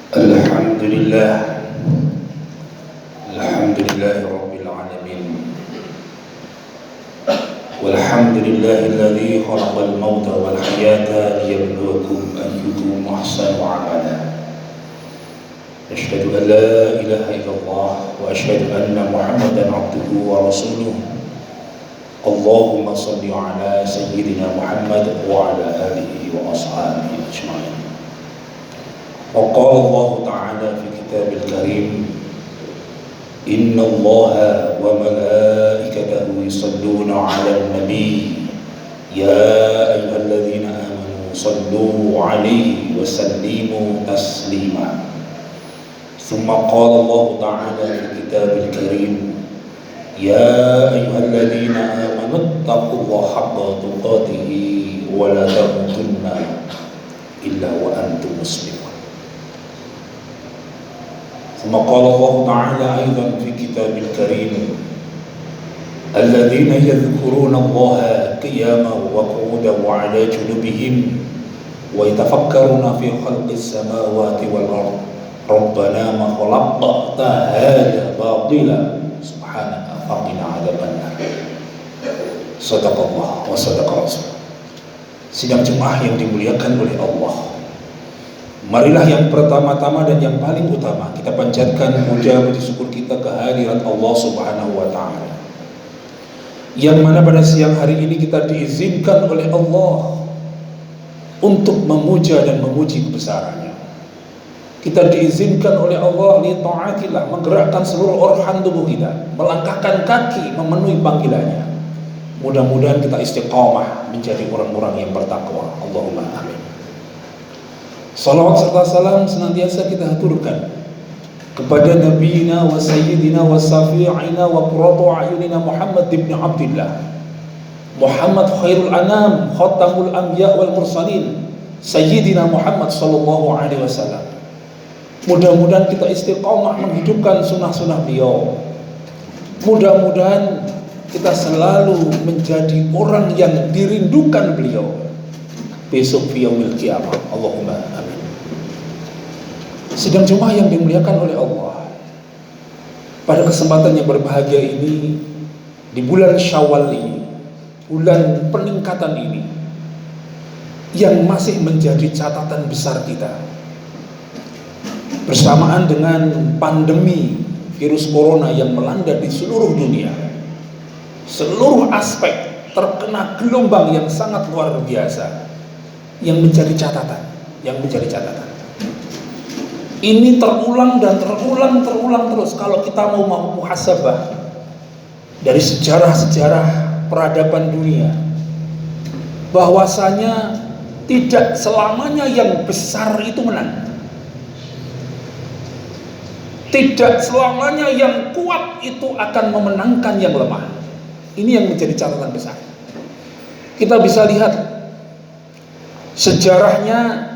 Alhamdulillah, Alhamdulillahi Rabbil Alamin. Walhamdulillahilladzi khalaqal mauta wal hayata liyabluwakum ayyukum ahsanu amala. Asyhadu an la ilaha illallah wa asyhadu anna Muhammadan abduhu wa rasuluh. Allahumma shalli ala sayyidina Muhammad wa ala alihi wa ashabihi ajma'in. Wa qala Allah ta'ala fi kitabil karim, Inna Allaha wa malaikatahu yusalluna 'alan nabi ya ayyuhalladzina amanu sallu 'alaihi wa sallimu taslima. Thumma qala Allah ta'ala fi kitabil karim, ya ayyuhalladzina amanu taqullaha haqqa tuqatih wa la tamutunna illa wa antum muslimun. ثم قال الله تعالى أيضا في كتاب الكريم الذين يذكرون الله قياما وقعودا وعلى جنوبهم ويتفكرون في خلق السماوات والأرض ربنا ما خلقت هذا باطلا سبحانك فقنا عذاب النار. صدق الله وصدق رسوله. Sidang jemaah yang dimuliakan oleh Allah, marilah yang pertama-tama dan yang paling utama kita panjatkan puja puji syukur kita kehadirat Allah Subhanahu wa taala. Yang mana pada siang hari ini kita diizinkan oleh Allah untuk memuja dan memuji kebesarannya. Kita diizinkan oleh Allah li taatillah, menggerakkan seluruh organ tubuh kita, melangkahkan kaki memenuhi panggilannya. Mudah-mudahan kita istiqamah menjadi orang-orang yang bertakwa. Allahumma amin. Salawat serta salam senantiasa kita haturkan kepada Nabiina wa Sayyidina wa Safi'ina wa Qurratu A'yunina Muhammad ibn Abdillah, Muhammad khairul anam, khatamul anbiya wal mursalin, Sayyidina Muhammad sallallahu alaihi wasallam. Mudah-mudahan kita istiqamah menghidupkan sunnah-sunnah beliau. Mudah-mudahan kita selalu menjadi orang yang dirindukan beliau besok fi yaumil qiyamah. Allahumma amin. Sidang jemaah yang dimuliakan oleh Allah, pada kesempatan yang berbahagia ini, di bulan Syawal ini, bulan peningkatan ini, yang masih menjadi catatan besar kita, bersamaan dengan pandemi virus corona yang melanda di seluruh dunia, seluruh aspek terkena gelombang yang sangat luar biasa, yang menjadi catatan. Ini terulang dan terulang terus. Kalau kita mau muhasabah dari sejarah-sejarah peradaban dunia, bahwasanya tidak selamanya yang besar itu menang. Tidak selamanya yang kuat itu akan memenangkan yang lemah. Ini yang menjadi catatan besar. Kita bisa lihat sejarahnya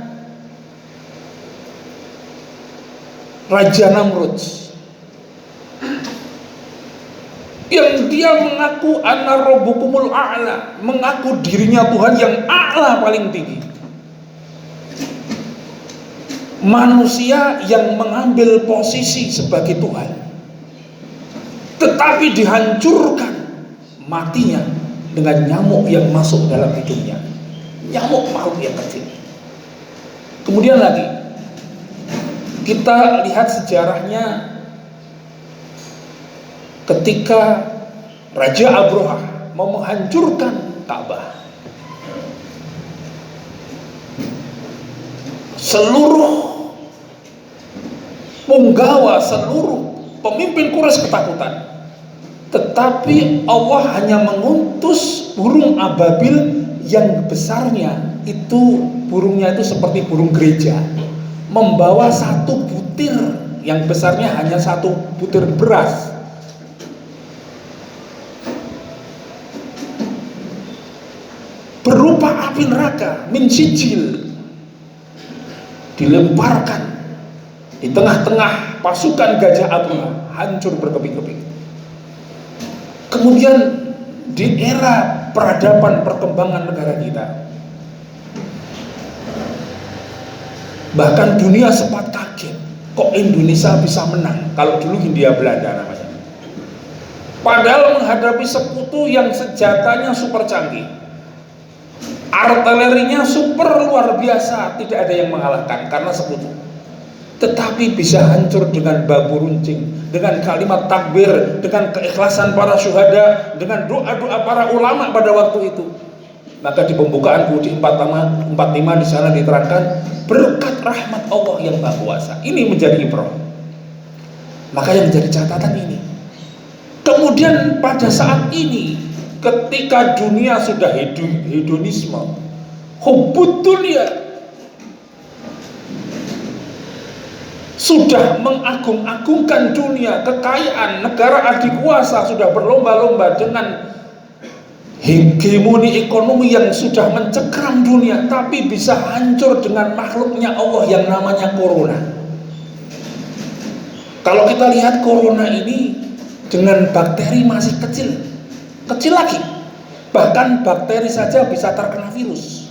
Raja Namrud, yang dia mengaku ana rabbukumul a'la, mengaku dirinya Tuhan yang a'la, paling tinggi. Manusia yang mengambil posisi sebagai Tuhan, tetapi dihancurkan matinya dengan nyamuk yang masuk dalam hidungnya. Nyamuk makhluk yang kecil. Kemudian lagi kita lihat sejarahnya ketika Raja Abraha mau menghancurkan Ka'bah. Seluruh punggawa, seluruh pemimpin Quraisy ketakutan. Tetapi Allah hanya mengutus burung ababil yang besarnya itu, burungnya itu seperti burung gereja, membawa satu butir yang besarnya hanya satu butir beras. Berupa api neraka, min sijil, dilemparkan di tengah-tengah pasukan Gajah Abraha, hancur berkeping-keping. Kemudian di era peradaban perkembangan negara kita, Bahkan dunia sempat kaget, kok Indonesia bisa menang? Kalau dulu Hindia Belanda namanya. Padahal menghadapi sekutu yang senjatanya super canggih, artilerinya super luar biasa, tidak ada yang mengalahkan karena sekutu. Tetapi bisa hancur dengan bambu runcing, dengan kalimat takbir, dengan keikhlasan para syuhada, dengan doa-doa para ulama pada waktu itu. Maka di pembukaan Hud 45 di sana diterangkan berkat rahmat Allah yang Maha Kuasa. Ini menjadi ibrah. Maka yang menjadi catatan ini. Kemudian pada saat ini ketika dunia sudah hedonisme, hubbud dunia, sudah mengagung-agungkan dunia, kekayaan, negara adikuasa sudah berlomba-lomba dengan hegemoni ekonomi yang sudah mencekram dunia, tapi bisa hancur dengan makhluknya Allah yang namanya corona. Kalau kita lihat corona ini dengan bakteri masih kecil lagi, bahkan bakteri saja bisa terkena virus.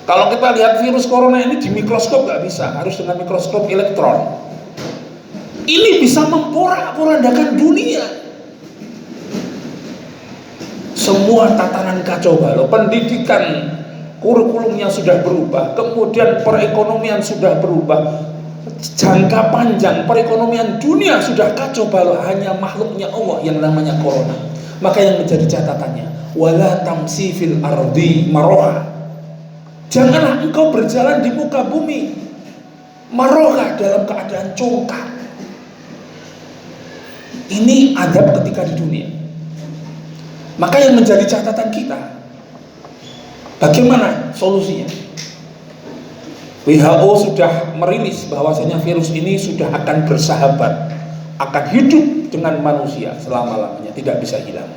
Kalau kita lihat virus corona ini di mikroskop nggak bisa, harus dengan mikroskop elektron. Ini bisa memporak-porandakan dunia. Semua tatanan kacau balau, pendidikan, kurikulumnya sudah berubah, kemudian perekonomian sudah berubah, jangka panjang perekonomian dunia sudah kacau balau, hanya makhluknya Allah yang namanya corona. Maka yang menjadi catatannya, wala tamsi fil ardi maroha, janganlah engkau berjalan di muka bumi maroha, dalam keadaan congkak. Ini adab ketika di dunia. Maka yang menjadi catatan kita, bagaimana solusinya? WHO sudah merilis bahwasanya virus ini sudah akan bersahabat, akan hidup dengan manusia selama-lamanya, tidak bisa hilang.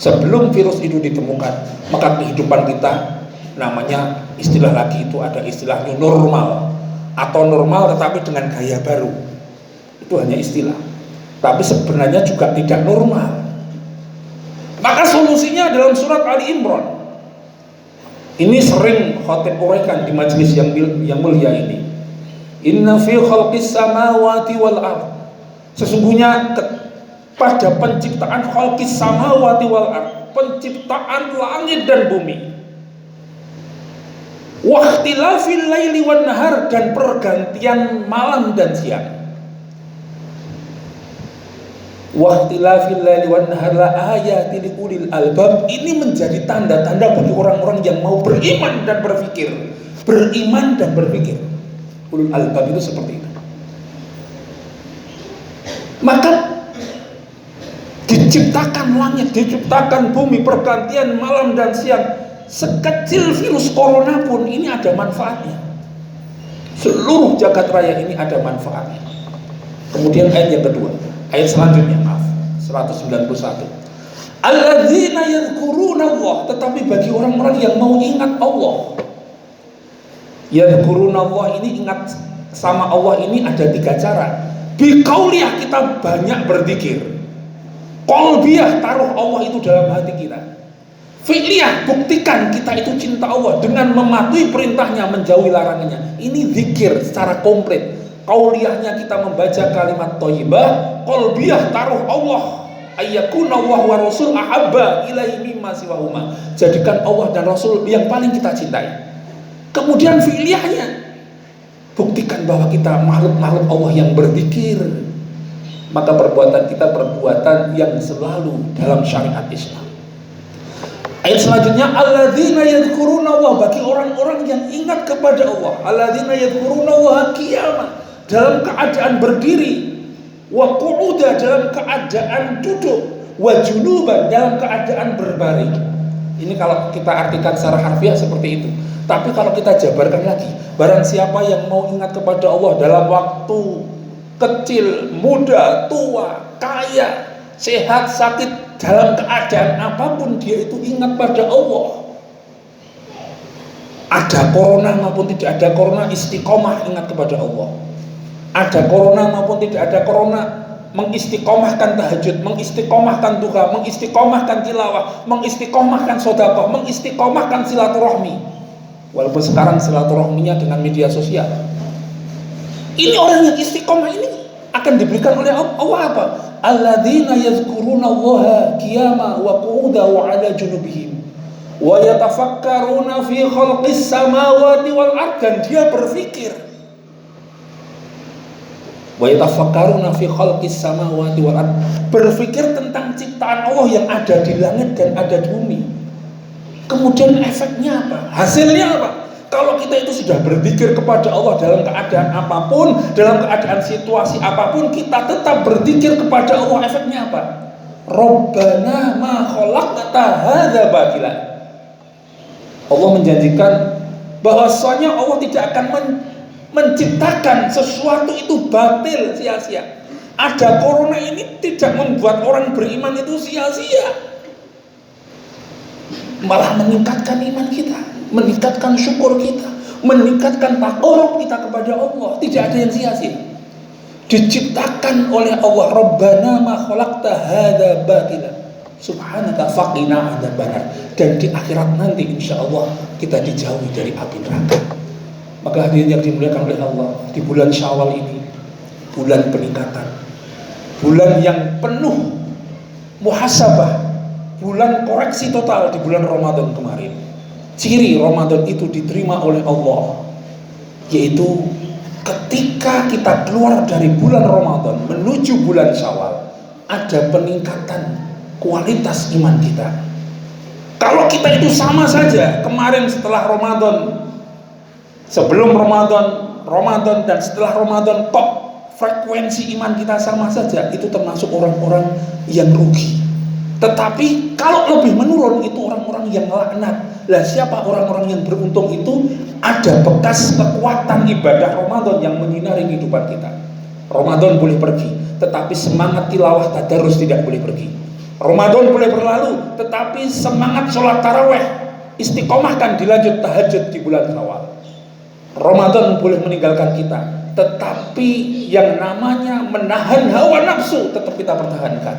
Sebelum virus itu ditemukan, maka kehidupan kita, namanya istilah lagi itu ada istilah new normal, atau normal tetapi dengan gaya baru. Itu hanya istilah, tapi sebenarnya juga tidak normal. Maka solusinya dalam surat Ali Imran. Ini sering khotib uraikan di majelis yang mulia ini. Inna fi khalqis samawati wal ardh, sesungguhnya pada penciptaan khalqis samawati wal ardh, penciptaan langit dan bumi, waqtilafil laili wan nahar, dan pergantian malam dan siang. Waqtilafil laili wan nahar la ayatin liulil albab, ini menjadi tanda-tanda bagi orang-orang yang mau beriman dan berpikir. Beriman dan berpikir. Ulul albab itu seperti itu. Maka diciptakan langit, diciptakan bumi, pergantian malam dan siang. Sekecil virus corona pun ini ada manfaatnya. Seluruh jagat raya ini ada manfaatnya. Kemudian ayat yang kedua, ayat selanjutnya, maaf, 191. Alladzina yadhkuruna Allah, tetapi bagi orang-orang yang mau ingat Allah. Yadhkuruna Allah, ini ingat sama Allah ini ada 3 cara. Biqauliyah, kita banyak berzikir. Qalbiyah, taruh Allah itu dalam hati kita. Fi'liyah, buktikan kita itu cinta Allah dengan mematuhi perintahnya, menjauhi larangannya. Ini zikir secara komplit. Qauliyahnya kita membaca kalimat thayyibah, qalbiyah taruh Allah, ayyakuna Allah wa rasul ahabba ilaihi mimma siwahuma, jadikan Allah dan Rasul yang paling kita cintai. Kemudian fi'liyahnya, buktikan bahwa kita makhluk-makhluk Allah yang berzikir. Maka perbuatan kita perbuatan yang selalu dalam syariat Islam. Ayat selanjutnya, alladzina yadhkuruna Allah, bagi orang-orang yang ingat kepada Allah. Alladzina yadhkuruna Allah qiyamah, dalam keadaan berdiri, wa qu'uda, dalam keadaan duduk, wa junuban, dalam keadaan berbaring. Ini kalau kita artikan secara harfiah seperti itu. Tapi kalau kita jabarkan lagi, barang siapa yang mau ingat kepada Allah dalam waktu kecil, muda, tua, kaya, sehat, sakit, dalam keadaan apapun dia itu ingat pada Allah. Ada corona maupun tidak ada corona, istiqomah ingat kepada Allah. Ada corona maupun tidak ada corona, mengistiqomahkan tahajud, mengistiqomahkan duha, mengistiqomahkan tilawah, mengistiqomahkan sedekah, mengistiqomahkan silaturahmi. Walaupun sekarang silaturahminya dengan media sosial. Ini orang yang istiqomah ini akan diberikan oleh Allah apa? Alladzina yazkurunallaha qiyama wa qu'uda wa 'ala junubihim wa yatafakkaruna fi khalqis samawati wal ard. Dan dia berpikir, wa yatafakkaruna fi khalqis samawati wal ard, berpikir tentang ciptaan Allah yang ada di langit dan ada di bumi. Kemudian efeknya apa? Hasilnya apa? Kalau kita itu sudah berzikir kepada Allah dalam keadaan apapun, dalam keadaan situasi apapun, kita tetap berzikir kepada Allah, efeknya apa? Rabbana ma khalaqta hadza batila. Allah menjanjikan bahwasanya Allah tidak akan menciptakan sesuatu itu batil, sia-sia. Ada corona ini tidak membuat orang beriman itu sia-sia, malah meningkatkan iman kita, meningkatkan syukur kita, meningkatkan taqarrub kita kepada Allah. Tidak ada yang sia-sia. Diciptakan oleh Allah. Rabbana ma khalaqta hadza batila subhanaka faqina adzabannar. Dan di akhirat nanti insya Allah kita dijauhi dari api neraka. Maka hadirin yang dimuliakan oleh Allah, di bulan Syawal ini bulan peningkatan, bulan yang penuh muhasabah, bulan koreksi total di bulan Ramadan kemarin. Ciri Ramadan itu diterima oleh Allah, yaitu ketika kita keluar dari bulan Ramadan menuju bulan Syawal, ada peningkatan kualitas iman kita. Kalau kita itu sama saja kemarin setelah Ramadan, sebelum Ramadan, Ramadan dan setelah Ramadan, kok frekuensi iman kita sama saja, itu termasuk orang-orang yang rugi. Tetapi kalau lebih menurun, itu orang-orang yang laknat. Lah siapa orang-orang yang beruntung? Itu ada bekas kekuatan ibadah Ramadan yang menyinari kehidupan kita. Ramadan boleh pergi, tetapi semangat tilawah tadarus tidak boleh pergi. Ramadan boleh berlalu, tetapi semangat sholat taraweh istiqomahkan dilanjut tahajud di bulan Syawal. Ramadan boleh meninggalkan kita, tetapi yang namanya menahan hawa nafsu tetap kita pertahankan.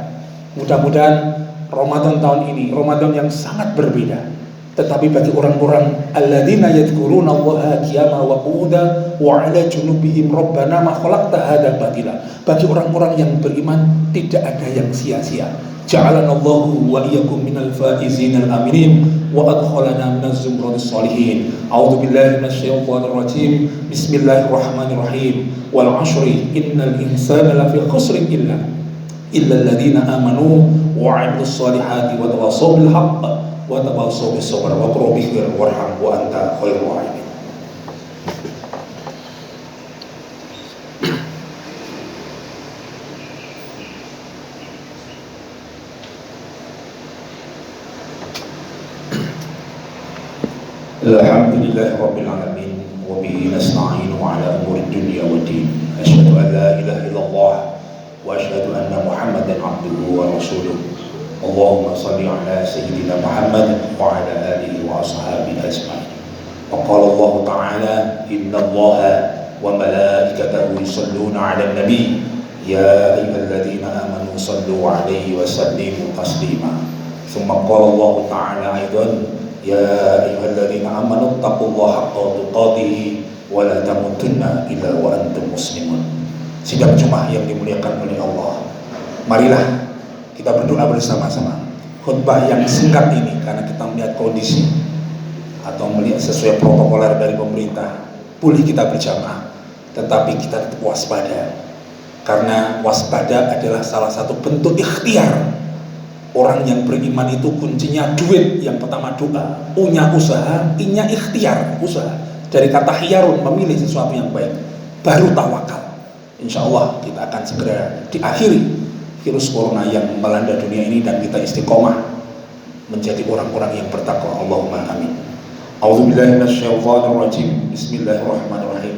Mudah-mudahan Ramadan tahun ini Ramadan yang sangat berbeda. Tetapi bagi orang-orang alladzina yadhkuruna Allaha qiyama wa qu'uda wa 'ala junubihim rabbana ma khalaqta hadza batila, bagi orang-orang yang beriman tidak ada yang sia-sia. Ja'alanallahu wa iyyakum minal faizin al-aminin wa adkhalana minaz zumratis shalihin. A'udzu billahi minasyaitonir rajim. Bismillahirrahmanirrahim. Wal 'ashri innal insana lafi khusrin illa alladhina amanu wa 'amilus solihati wa tawassaw bil haqq wa tawassaw bis sabr wa qul bighfir warham wa anta khairur rahimin. Alhamdulillahi rabbil alamin wa bihi nasta'inu ala umuri dunya waddin. Asyhadu an la ilaha illallah wa asyhadu anna Muhammadan abduhu wa rasuluh. Allahumma shalli ala sayyidina Muhammad wa ala alihi wa ashabihi ajma'in. Wa qala Allah ta'ala innallaha wa malaikatahu yusholluna 'alan nabi ya ayyuhalladzina amanu shallu 'alaihi wa sallimu taslima. Tsumma qala Allah ta'ala aidan ya ayyuhalladzina amanu taqullaha haqqa tuqatih wa la tamutunna illa wa antum muslimun. Sidang Jumat yang dimuliakan oleh Allah, marilah kita berdoa bersama-sama. Khutbah yang singkat ini karena kita melihat kondisi atau melihat sesuai protokoler dari pemerintah, boleh kita berjamaah, tetapi kita tetap waspada, karena waspada adalah salah satu bentuk ikhtiar. Orang yang beriman itu kuncinya duit, yang pertama doa, punya usaha, inya ikhtiar, usaha. Dari kata khiyarun, memilih sesuatu yang baik, baru tawakal. Insya Allah kita akan segera diakhiri virus corona yang melanda dunia ini dan kita istiqomah menjadi orang-orang yang bertakwa. Allahumma amin. A'udzubillahi minasyaitonir rajim. Bismillahirrahmanirrahim.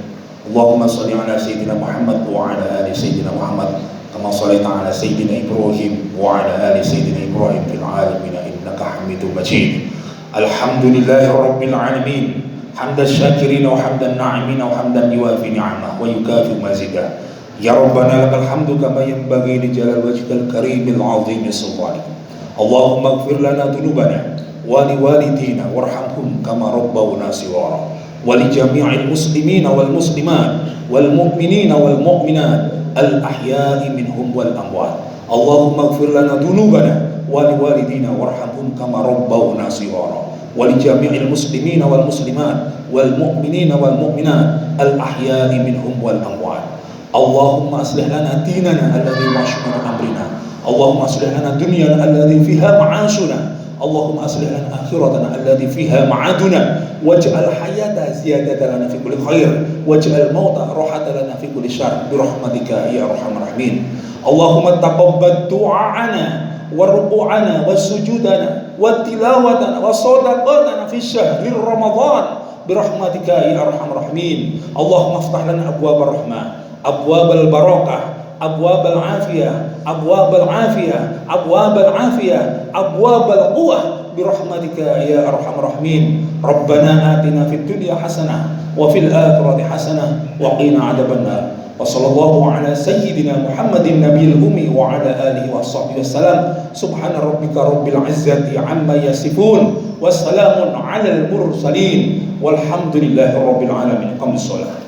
Allahumma shalli ala sayyidina Muhammad wa ala ali sayyidina Muhammad kama shallaita ala sayyidina Ibrahim wa ala ali sayyidina Ibrahim fil alamin innaka Hamidum Majid. Alhamdulillahi rabbil alamin. Hamdan syakirin wa hamdan na'imin wa hamdan yuwafi ni'amah wa yukafi mazidah. Ya Rabbana lakal hamdu kama yanbaghi li jalal wajhikal karimil azim sultanik. Allahumma ighfir lana dhunubana ولوالدينا وارحمهم كما ربونا صغارا ولجميع المسلمين والمسلمات والمؤمنين والمؤمنات الأحياء منهم والأموات اللهم اغفر لنا ذنوبنا ولوالدينا وارحمهم كما ربونا صغارا ولجميع المسلمين والمسلمات والمؤمنين والمؤمنات الأحياء منهم والأموات اللهم أصلح لنا ديننا الذي هو عصمة أمرنا اللهم أصلح لنا دنيانا الذي فيها معاشنا اللهم أصلح لنا آخرتنا الذي فيها معادنا واجعل الحياة زيادة لنا في كل خير واجعل الموت راحة لنا في كل شر برحمتك يا أرحم الراحمين اللهم تقبل دعاءنا وركوعنا وسجودنا وتلاوتنا وصدقاتنا في شهر رمضان برحمتك يا أرحم الراحمين اللهم افتح لنا أبواب الرحمة أبواب البركة أبواب العافية أبواب العافية أبواب العافية أبواب القوة برحمتك يا أرحم الراحمين ربنا آتنا في الدنيا حسنة وفي الآخرة حسنة وقنا عذاب النار وصلى الله على سيدنا محمد النبي الأمي وعلى آله وصحبه وسلم سبحان ربك رب العزة عما يصفون والسلام على المرسلين والحمد لله رب العالمين قم الصلاة